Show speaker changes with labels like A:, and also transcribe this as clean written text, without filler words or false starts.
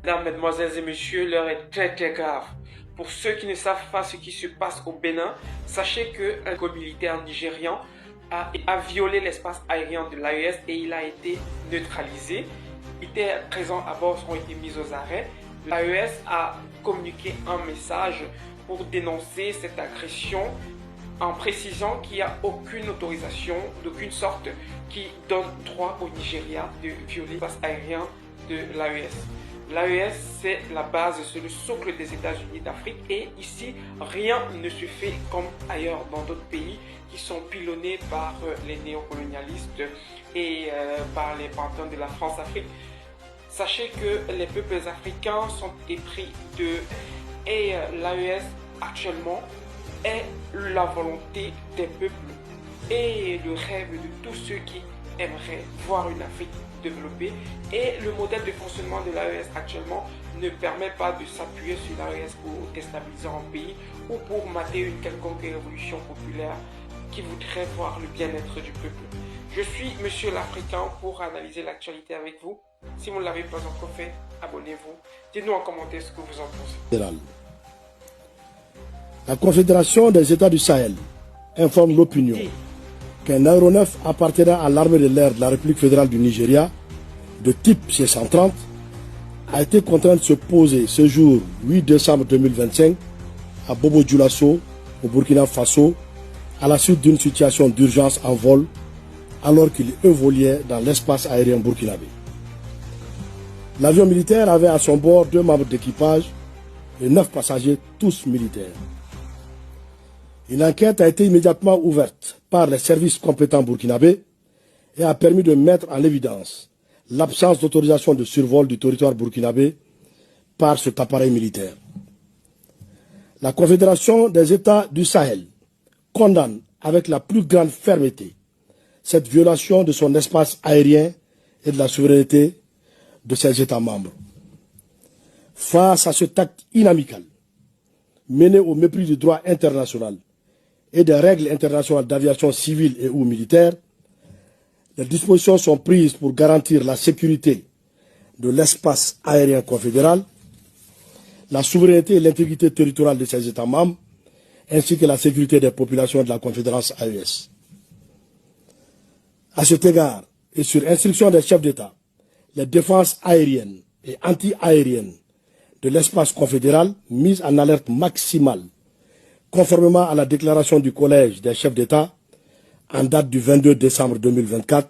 A: Mesdames, mesdemoiselles et messieurs, l'heure est très grave. Pour ceux qui ne savent pas ce qui se passe au Bénin, sachez qu'un corps militaire nigérian a violé l'espace aérien de l'AES et il a été neutralisé. Les militaires présents à bord ont été mis aux arrêts. L'AES a communiqué un message pour dénoncer cette agression en précisant qu'il n'y a aucune autorisation d'aucune sorte qui donne droit au Nigeria de violer l'espace aérien de l'AES. L'AES, c'est la base, c'est le socle des États-Unis d'Afrique et ici, rien ne se fait comme ailleurs dans d'autres pays qui sont pilonnés par les néocolonialistes et par les pantins de la France-Afrique. Sachez que les peuples africains sont épris d'eux et l'AES actuellement est la volonté des peuples et le rêve de tous ceux qui aimeraient voir une Afrique développée. Et le modèle de fonctionnement de l'AES actuellement ne permet pas de s'appuyer sur l'AES pour déstabiliser un pays ou pour mater une quelconque révolution populaire qui voudrait voir le bien-être du peuple. Je suis Monsieur l'Africain pour analyser l'actualité avec vous. Si vous ne l'avez pas encore fait, abonnez-vous. Dites-nous en commentaire ce que vous en pensez.
B: La Confédération des États du Sahel informe l'opinion qu'un aéronef appartenant à l'armée de l'air de la République fédérale du Nigeria, de type C-130, a été contraint de se poser ce jour 8 décembre 2025 à Bobo Dioulasso, au Burkina Faso, à la suite d'une situation d'urgence en vol, alors qu'il évoluait dans l'espace aérien burkinabé. L'avion militaire avait à son bord 2 membres d'équipage et 9 passagers, tous militaires. Une enquête a été immédiatement ouverte par les services compétents burkinabés et a permis de mettre en évidence l'absence d'autorisation de survol du territoire burkinabé par cet appareil militaire. La Confédération des États du Sahel condamne avec la plus grande fermeté cette violation de son espace aérien et de la souveraineté de ses États membres. Face à cet acte inamical, mené au mépris du droit international et des règles internationales d'aviation civile et ou militaire, les dispositions sont prises pour garantir la sécurité de l'espace aérien confédéral, la souveraineté et l'intégrité territoriale de ses États membres, ainsi que la sécurité des populations de la Confédération AES. À cet égard, et sur instruction des chefs d'État, les défenses aériennes et anti-aériennes de l'espace confédéral mises en alerte maximale, conformément à la déclaration du Collège des chefs d'État en date du 22 décembre 2024,